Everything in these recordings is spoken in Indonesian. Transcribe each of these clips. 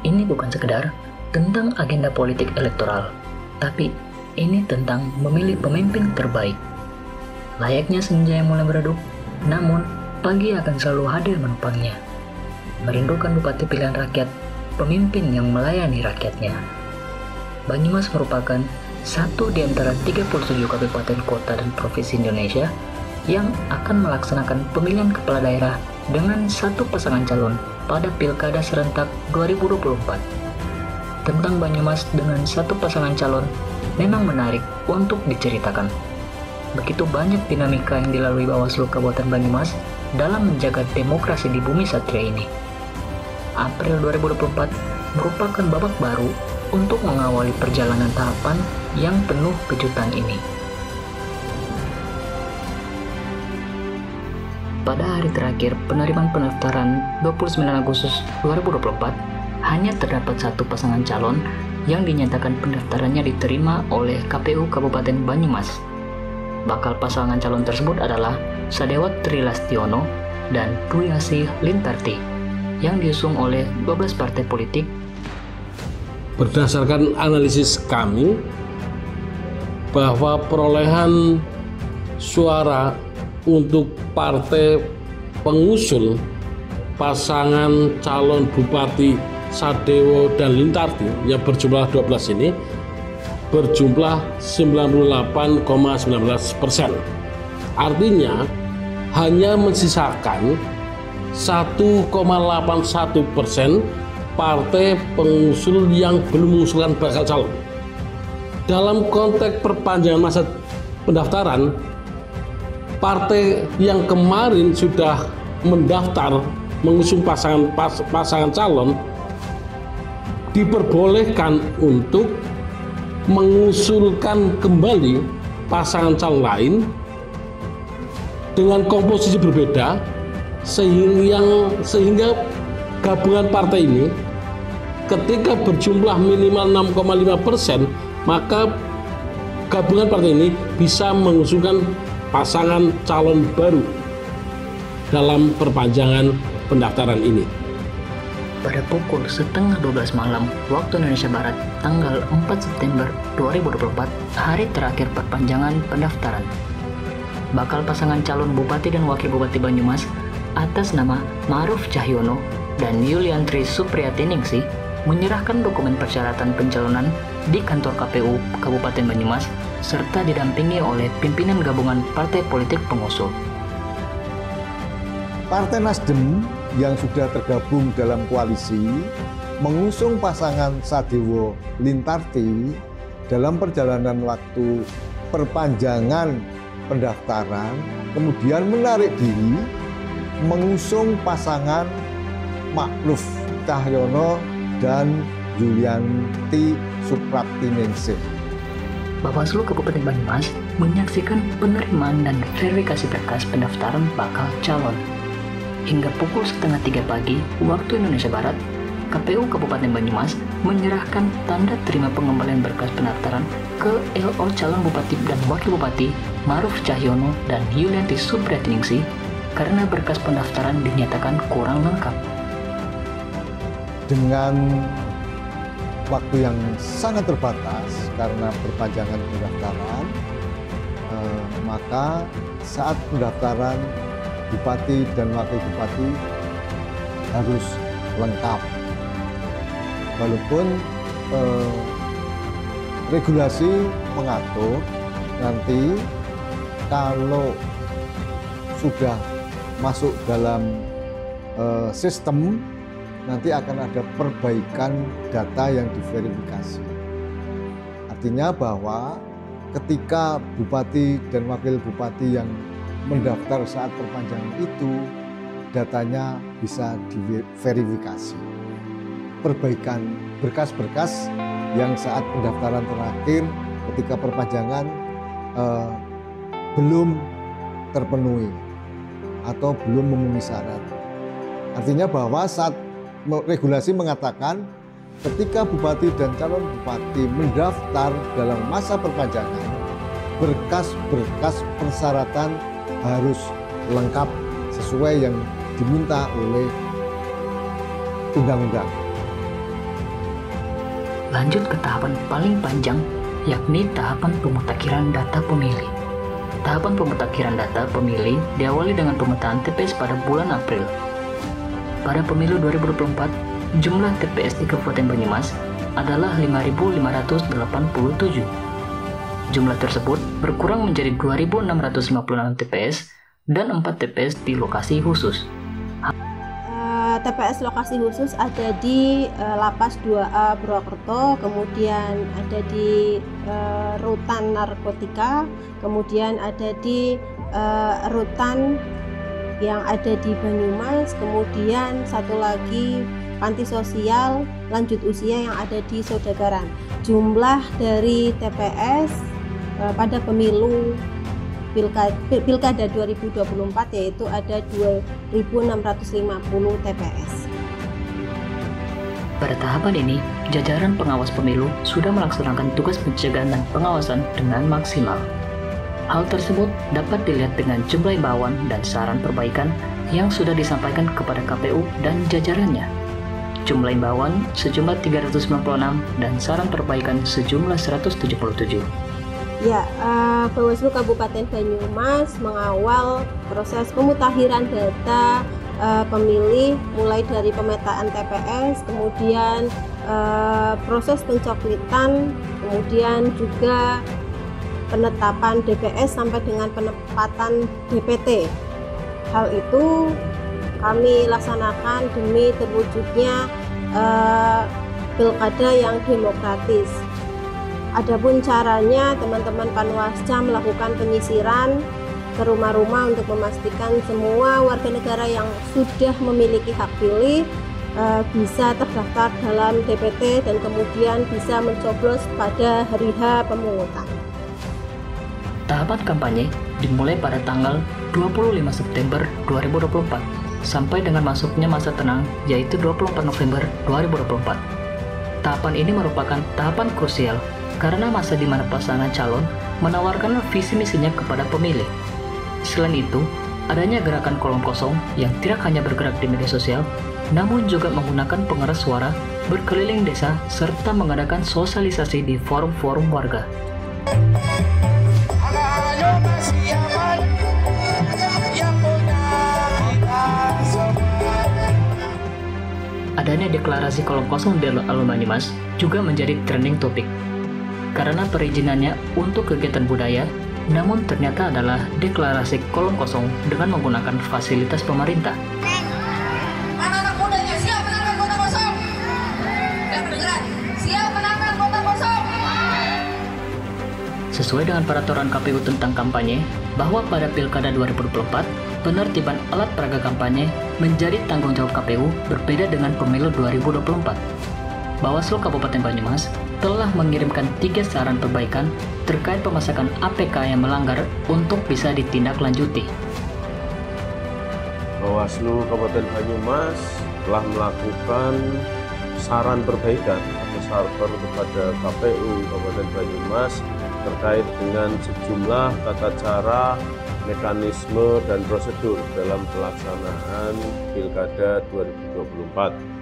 ini bukan sekedar tentang agenda politik elektoral, tapi ini tentang memilih pemimpin terbaik. Layaknya senja yang mulai meredup, namun pagi akan selalu hadir menopangnya. Merindukan bupati pilihan rakyat, pemimpin yang melayani rakyatnya. Banyumas merupakan satu di antara 37 kabupaten kota dan provinsi Indonesia yang akan melaksanakan pemilihan kepala daerah dengan satu pasangan calon pada Pilkada serentak 2024. Tentang Banyumas dengan satu pasangan calon memang menarik untuk diceritakan. Begitu banyak dinamika yang dilalui Bawaslu Kabupaten Banyumas dalam menjaga demokrasi di bumi satria ini. April 2024 merupakan babak baru untuk mengawali perjalanan tahapan yang penuh kejutan ini. Pada hari terakhir penerimaan pendaftaran 29 Agustus 2024, hanya terdapat satu pasangan calon yang dinyatakan pendaftarannya diterima oleh KPU Kabupaten Banyumas. Bakal pasangan calon tersebut adalah Sadewat Trilastiono dan Dwi Asih Lintarti yang diusung oleh 12 partai politik. Berdasarkan analisis kami bahwa perolehan suara untuk partai pengusul pasangan calon Bupati Sadewo dan Lintarti yang berjumlah 12 ini berjumlah 98,19%. Artinya hanya mensisakan 1,81% partai pengusul yang belum mengusulkan bakal calon. Dalam konteks perpanjangan masa pendaftaran, partai yang kemarin sudah mendaftar mengusung pasangan calon diperbolehkan untuk mengusulkan kembali pasangan calon lain dengan komposisi berbeda, sehingga gabungan partai ini ketika berjumlah minimal 6,5%, maka gabungan partai ini bisa mengusungkan pasangan calon baru dalam perpanjangan pendaftaran ini. Pada pukul setengah 12 malam waktu Indonesia Barat tanggal 4 September 2024, hari terakhir perpanjangan pendaftaran, bakal pasangan calon Bupati dan Wakil Bupati Banyumas atas nama Ma'ruf Cahyono dan Yuliantri Supriyateningsih menyerahkan dokumen persyaratan pencalonan di kantor KPU Kabupaten Banyumas serta didampingi oleh pimpinan gabungan partai politik pengusung. Partai Nasdem yang sudah tergabung dalam koalisi mengusung pasangan Sadewo Lintarti dalam perjalanan waktu perpanjangan pendaftaran, kemudian menarik diri mengusung pasangan Ma'ruf Cahyono dan Yuliantri Supriyateningsih. Bawaslu Kabupaten Banyumas menyaksikan penerimaan dan verifikasi berkas pendaftaran bakal calon. Hingga pukul setengah 3 pagi waktu Indonesia Barat, KPU Kabupaten Banyumas menyerahkan tanda terima pengembalian berkas pendaftaran ke LO calon Bupati dan Wakil Bupati Ma'ruf Cahyono dan Yuliantri Supriyateningsih karena berkas pendaftaran dinyatakan kurang lengkap. Dengan waktu yang sangat terbatas karena perpanjangan pendaftaran, maka saat pendaftaran Bupati dan Wakil Bupati harus lengkap. Walaupun regulasi mengatur nanti kalau sudah masuk dalam sistem, nanti akan ada perbaikan data yang diverifikasi. Artinya bahwa ketika Bupati dan Wakil Bupati yang mendaftar saat perpanjangan itu, datanya bisa diverifikasi. Perbaikan berkas-berkas yang saat pendaftaran terakhir ketika perpanjangan belum terpenuhi atau belum memenuhi syarat. Artinya bahwa saat regulasi mengatakan ketika Bupati dan calon Bupati mendaftar dalam masa perpanjangan, berkas-berkas persyaratan harus lengkap sesuai yang diminta oleh undang-undang. lanjut ke tahapan paling panjang, yakni tahapan pemutakhiran data pemilih. Tahapan pemutakhiran data pemilih diawali dengan pemetaan TPS pada bulan April. Pada pemilu 2024, jumlah TPS di Kabupaten Banyumas adalah 5.587. Jumlah tersebut berkurang menjadi 2.656 TPS dan 4 TPS di lokasi khusus. TPS lokasi khusus ada di Lapas 2A Purwokerto, kemudian ada di Rutan Narkotika, kemudian ada di Rutan yang ada di Banyumas, kemudian satu lagi panti sosial lanjut usia yang ada di Sodagaran. Jumlah dari TPS pada pemilu Pilkada 2024 yaitu ada 2.650 TPS. Pada tahapan ini, jajaran pengawas pemilu sudah melaksanakan tugas pencegahan dan pengawasan dengan maksimal. Hal tersebut dapat dilihat dengan jumlah imbauan dan saran perbaikan yang sudah disampaikan kepada KPU dan jajarannya. Jumlah imbauan sejumlah 396 dan saran perbaikan sejumlah 177. Ya, Bawaslu Kabupaten Banyumas mengawal proses pemutakhiran data pemilih mulai dari pemetaan TPS, kemudian proses pencoklitan, kemudian juga penetapan DPS sampai dengan penempatan DPT. Hal itu kami laksanakan demi terwujudnya pilkada yang demokratis. Adapun caranya, teman-teman Panwascam melakukan penyisiran ke rumah-rumah untuk memastikan semua warga negara yang sudah memiliki hak pilih bisa terdaftar dalam DPT dan kemudian bisa mencoblos pada hari H pemungutan. Tahapan kampanye dimulai pada tanggal 25 September 2024 sampai dengan masuknya masa tenang yaitu 24 November 2024. Tahapan ini merupakan tahapan krusial karena masa di mana pasangan calon menawarkan visi misinya kepada pemilih. Selain itu, adanya gerakan kolom kosong yang tidak hanya bergerak di media sosial, namun juga menggunakan pengeras suara, berkeliling desa, serta mengadakan sosialisasi di forum-forum warga. Adanya deklarasi kolom kosong di Alun Banyumas juga menjadi trending topik karena perizinannya untuk kegiatan budaya, namun ternyata adalah deklarasi kolom kosong dengan menggunakan fasilitas pemerintah. Anak-anak mudanya siap menangkan kota kosong. Dan kedengeran, siap menangkan kota kosong. Sesuai dengan peraturan KPU tentang kampanye, bahwa pada Pilkada 2024, penertiban alat peraga kampanye menjadi tanggung jawab KPU berbeda dengan pemilu 2024. Bawaslu Kabupaten Banyumas telah mengirimkan 3 saran perbaikan terkait pemasakan APK yang melanggar untuk bisa ditindaklanjuti. Bawaslu Kabupaten Banyumas telah melakukan saran perbaikan atau saran kepada KPU Kabupaten Banyumas terkait dengan sejumlah tata cara, mekanisme, dan prosedur dalam pelaksanaan Pilkada 2024.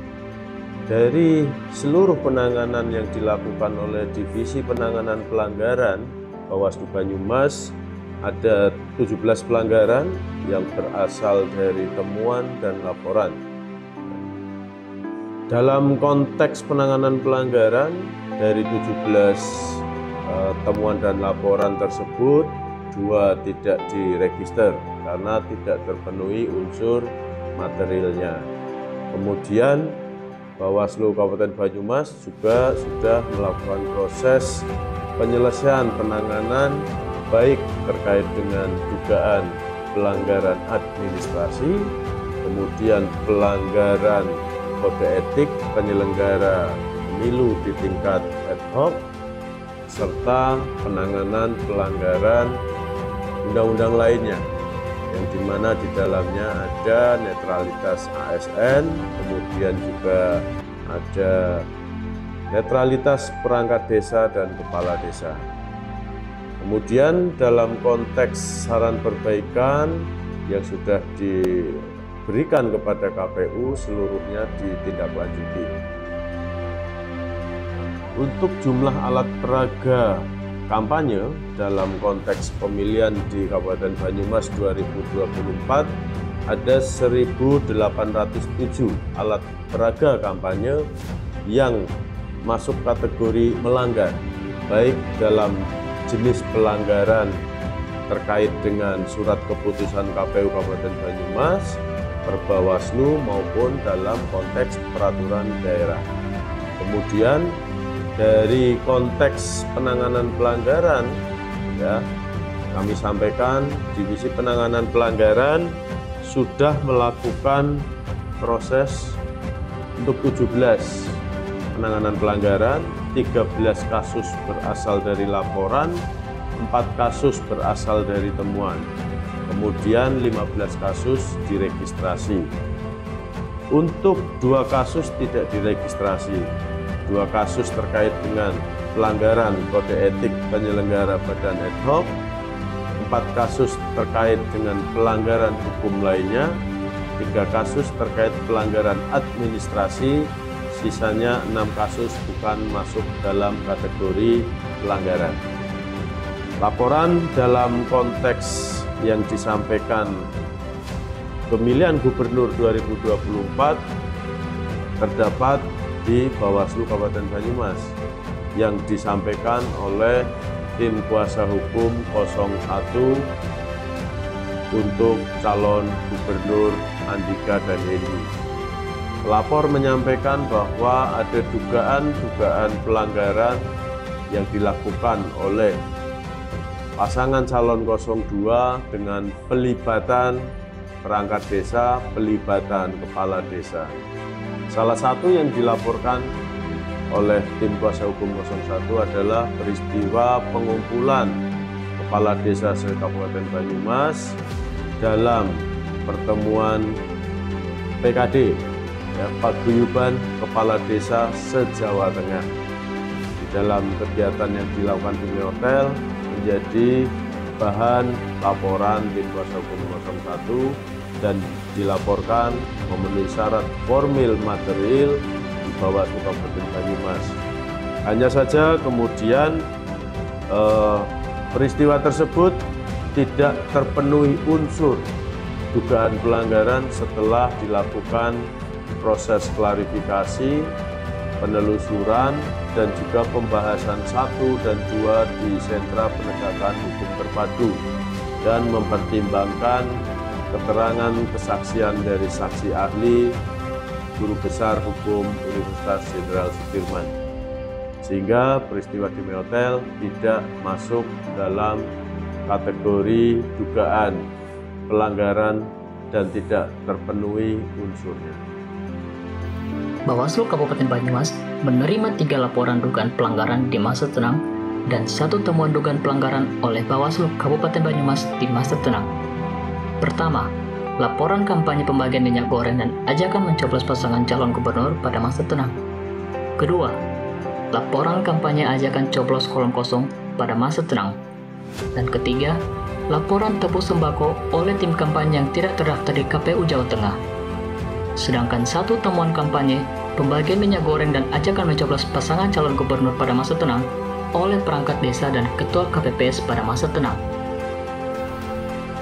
Dari seluruh penanganan yang dilakukan oleh Divisi Penanganan Pelanggaran Bawaslu Banyumas, ada 17 pelanggaran yang berasal dari temuan dan laporan. Dalam konteks penanganan pelanggaran, dari 17 temuan dan laporan tersebut, 2 tidak diregister karena tidak terpenuhi unsur materialnya. Kemudian Bawaslu Kabupaten Banyumas juga sudah melakukan proses penyelesaian penanganan baik terkait dengan dugaan pelanggaran administrasi, kemudian pelanggaran kode etik penyelenggara pemilu di tingkat ad hoc, serta penanganan pelanggaran undang-undang lainnya, yang dimana di dalamnya ada netralitas ASN, kemudian juga ada netralitas perangkat desa dan kepala desa. Kemudian dalam konteks saran perbaikan yang sudah diberikan kepada KPU seluruhnya ditindaklanjuti. Untuk jumlah alat peraga kampanye dalam konteks pemilihan di Kabupaten Banyumas 2024 ada 1.807 alat peraga kampanye yang masuk kategori melanggar, baik dalam jenis pelanggaran terkait dengan surat keputusan KPU Kabupaten Banyumas, Perbawaslu maupun dalam konteks peraturan daerah. Kemudian dari konteks penanganan pelanggaran, ya, kami sampaikan Divisi Penanganan Pelanggaran sudah melakukan proses untuk 17 penanganan pelanggaran, 13 kasus berasal dari laporan, 4 kasus berasal dari temuan, kemudian 15 kasus diregistrasi. Untuk 2 kasus tidak diregistrasi, 2 kasus terkait dengan pelanggaran kode etik penyelenggara badan ad hoc, 4 kasus terkait dengan pelanggaran hukum lainnya, 3 kasus terkait pelanggaran administrasi, sisanya 6 kasus bukan masuk dalam kategori pelanggaran. Laporan dalam konteks yang disampaikan pemilihan gubernur 2024 terdapat di Bawaslu Kabupaten Banyumas yang disampaikan oleh tim kuasa hukum 01 untuk calon gubernur Andika dan Eni. Pelapor menyampaikan bahwa ada dugaan pelanggaran yang dilakukan oleh pasangan calon 02 dengan pelibatan perangkat desa, pelibatan kepala desa. Salah satu yang dilaporkan oleh tim kuasa hukum 01 adalah peristiwa pengumpulan kepala desa se-Kabupaten Banyumas dalam pertemuan PKD, ya, Paguyuban Kepala Desa se-Jawa Tengah. Di dalam kegiatan yang dilakukan di hotel menjadi bahan laporan tim kuasa hukum 01 dan dilaporkan memenuhi syarat formil material di Bawaslu Kabupaten Banyumas. Hanya saja kemudian peristiwa tersebut tidak terpenuhi unsur dugaan pelanggaran setelah dilakukan proses klarifikasi, penelusuran, dan juga pembahasan 1 dan 2 di sentra penegakan hukum terpadu dan mempertimbangkan keterangan kesaksian dari saksi ahli Guru Besar Hukum Universitas Jenderal Sudirman, sehingga peristiwa di Hotel tidak masuk dalam kategori dugaan pelanggaran dan tidak terpenuhi unsurnya. Bawaslu Kabupaten Banyumas menerima 3 laporan dugaan pelanggaran di masa tenang dan 1 temuan dugaan pelanggaran oleh Bawaslu Kabupaten Banyumas di masa tenang. Pertama, laporan kampanye pembagian minyak goreng dan ajakan mencoblos pasangan calon gubernur pada masa tenang. Kedua, laporan kampanye ajakan coblos kolom kosong pada masa tenang. Dan ketiga, laporan tepus sembako oleh tim kampanye yang tidak terdaftar di KPU Jawa Tengah. Sedangkan 1 temuan kampanye pembagian minyak goreng dan ajakan mencoblos pasangan calon gubernur pada masa tenang oleh perangkat desa dan ketua KPPS pada masa tenang.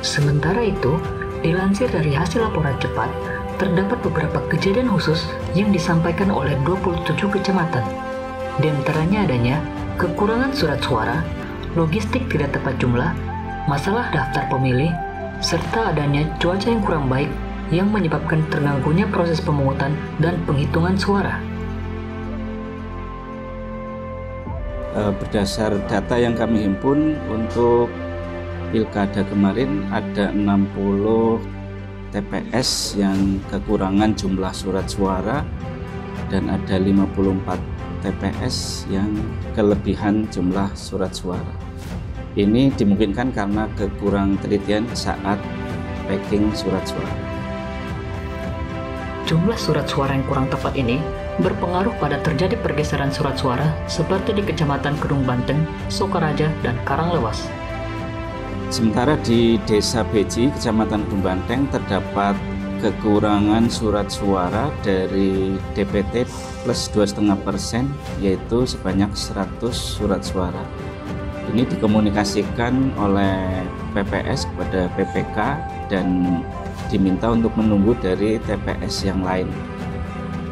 Sementara itu, dilansir dari hasil laporan cepat, terdapat beberapa kejadian khusus yang disampaikan oleh 27 kecamatan. Di antaranya adanya kekurangan surat suara, logistik tidak tepat jumlah, masalah daftar pemilih, serta adanya cuaca yang kurang baik yang menyebabkan terganggunya proses pemungutan dan penghitungan suara. Berdasar data yang kami himpun untuk Pilkada kemarin ada 60 TPS yang kekurangan jumlah surat suara dan ada 54 TPS yang kelebihan jumlah surat suara. Ini dimungkinkan karena kekurang telitian saat packing surat suara. Jumlah surat suara yang kurang tepat ini berpengaruh pada terjadi pergeseran surat suara seperti di Kecamatan Kedung Banteng, Sokaraja, dan Karanglewas. Sementara di Desa Beji, Kecamatan Kedung Banteng terdapat kekurangan surat suara dari DPT plus 2,5%, yaitu sebanyak 100 surat suara. Ini dikomunikasikan oleh PPS kepada PPK dan diminta untuk menunggu dari TPS yang lain.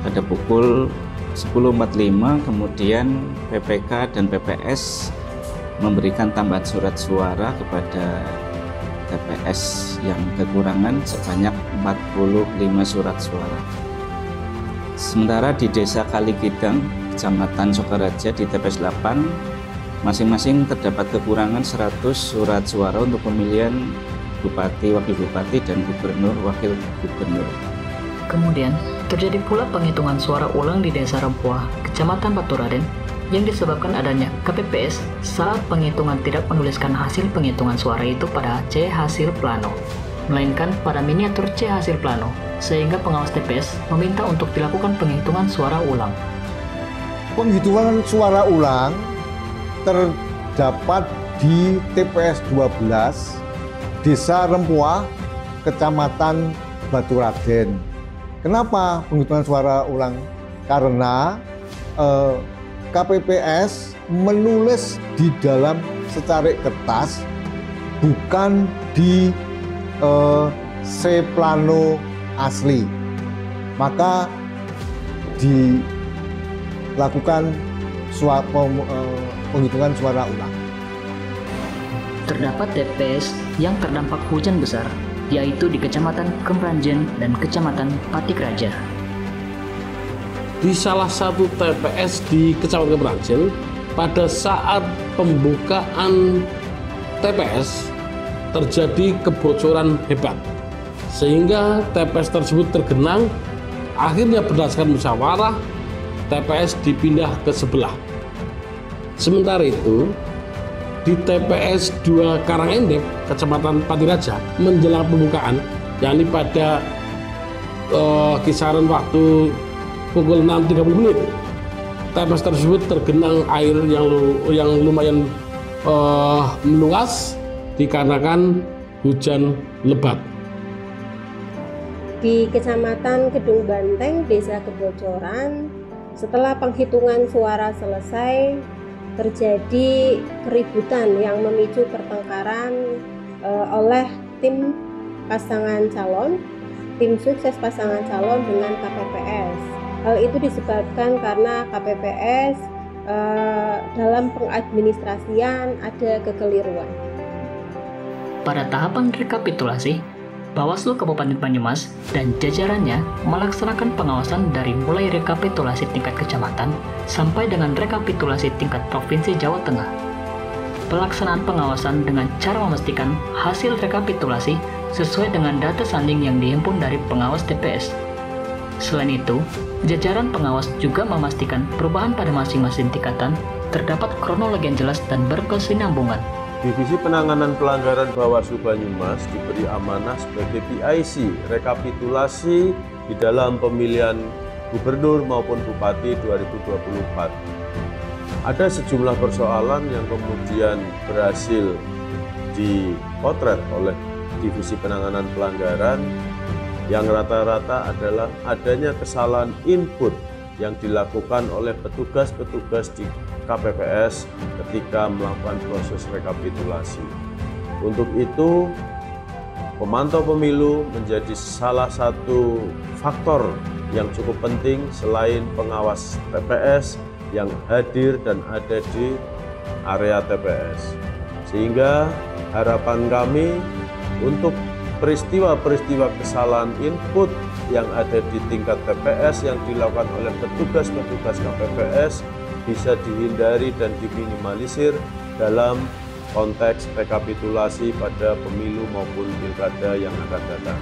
Pada pukul 10.45 kemudian PPK dan PPS memberikan tambahan surat suara kepada TPS yang kekurangan sebanyak 45 surat suara. Sementara di Desa Kalikidang, Kecamatan Sokaraja di TPS 8 masing-masing terdapat kekurangan 100 surat suara untuk pemilihan Bupati, Wakil Bupati, dan Gubernur, Wakil Gubernur. Kemudian, terjadi pula penghitungan suara ulang di Desa Rempuah, Kecamatan Baturaden, yang disebabkan adanya KPPS saat penghitungan tidak menuliskan hasil penghitungan suara itu pada C hasil plano, melainkan pada miniatur C hasil plano, sehingga pengawas TPS meminta untuk dilakukan penghitungan suara ulang. Penghitungan suara ulang terdapat di TPS 12 Desa Rempuah, Kecamatan Baturaden. Kenapa penghitungan suara ulang? Karena KPPS menulis di dalam secarik kertas, bukan di C plano asli. Maka dilakukan penghitungan suara ulang. Terdapat TPS yang terdampak hujan besar, yaitu di Kecamatan Kemranjen dan Kecamatan Patikraja. Di salah satu TPS di Kecamatan Kemranjen, pada saat pembukaan TPS terjadi kebocoran hebat, sehingga TPS tersebut tergenang. Akhirnya berdasarkan musyawarah, TPS dipindah ke sebelah. Sementara itu, di TPS 2 Karangendep, Kecamatan Patiraja, menjelang pembukaan, yakni pada kisaran waktu pukul 6.30, TPS tersebut tergenang air yang lumayan meluas dikarenakan hujan lebat. Di Kecamatan Kedung Banteng, Desa Kebocoran, setelah penghitungan suara selesai, terjadi keributan yang memicu pertengkaran oleh tim pasangan calon, tim sukses pasangan calon dengan KPPS. Hal itu disebabkan karena KPPS dalam pengadministrasian ada kekeliruan. Pada tahapan rekapitulasi, Bawaslu Kabupaten Banyumas dan jajarannya melaksanakan pengawasan dari mulai rekapitulasi tingkat kecamatan sampai dengan rekapitulasi tingkat Provinsi Jawa Tengah. Pelaksanaan pengawasan dengan cara memastikan hasil rekapitulasi sesuai dengan data sanding yang dihimpun dari pengawas TPS. Selain itu, jajaran pengawas juga memastikan perubahan pada masing-masing tingkatan terdapat kronologi yang jelas dan berkesinambungan. Divisi Penanganan Pelanggaran Bawaslu Banyumas diberi amanah sebagai PIC rekapitulasi di dalam pemilihan gubernur maupun bupati 2024. Ada sejumlah persoalan yang kemudian berhasil dipotret oleh Divisi Penanganan Pelanggaran yang rata-rata adalah adanya kesalahan input yang dilakukan oleh petugas-petugas di KPPS ketika melakukan proses rekapitulasi. Untuk itu, pemantau pemilu menjadi salah satu faktor yang cukup penting selain pengawas TPS yang hadir dan ada di area TPS. Sehingga harapan kami untuk peristiwa-peristiwa kesalahan input yang ada di tingkat TPS yang dilakukan oleh petugas-petugas KPPS bisa dihindari dan diminimalisir dalam konteks rekapitulasi pada pemilu maupun pilkada yang akan datang.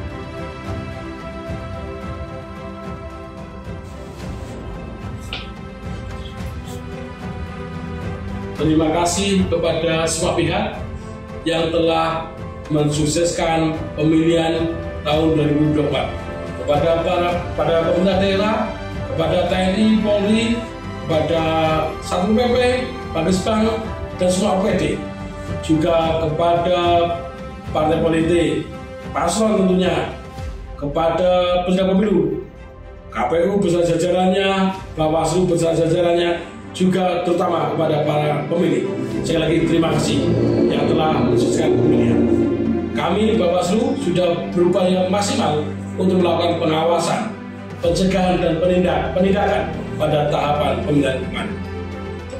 Terima kasih kepada semua pihak yang telah mensukseskan pemilihan tahun 2024. Kepada pemerintah daerah, kepada TNI, Polri, kepada Satpol PP, Barispam, dan semua OPD, juga kepada partai politik, paslon tentunya, kepada penyelenggara pemilu, KPU beserta jajarannya, Bawaslu beserta jajarannya, juga terutama kepada para pemilih. Sekali lagi terima kasih yang telah mensukseskan pemilihan. Kami di Bawaslu sudah berupaya maksimal untuk melakukan pengawasan, pencegahan dan penindakan pada tahapan pemilihan kemarin.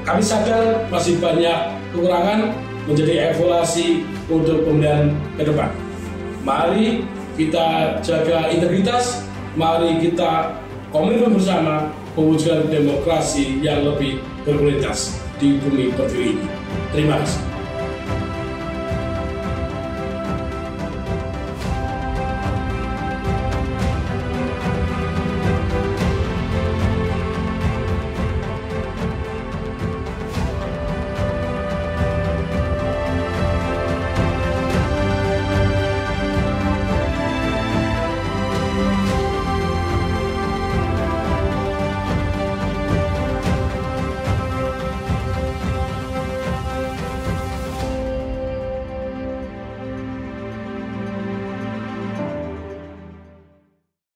Kami sadar masih banyak kekurangan, menjadi evaluasi untuk pemilihan ke depan. Mari kita jaga integritas, mari kita komitmen bersama mewujudkan demokrasi yang lebih berkualitas di bumi pertiwi ini. Terima kasih.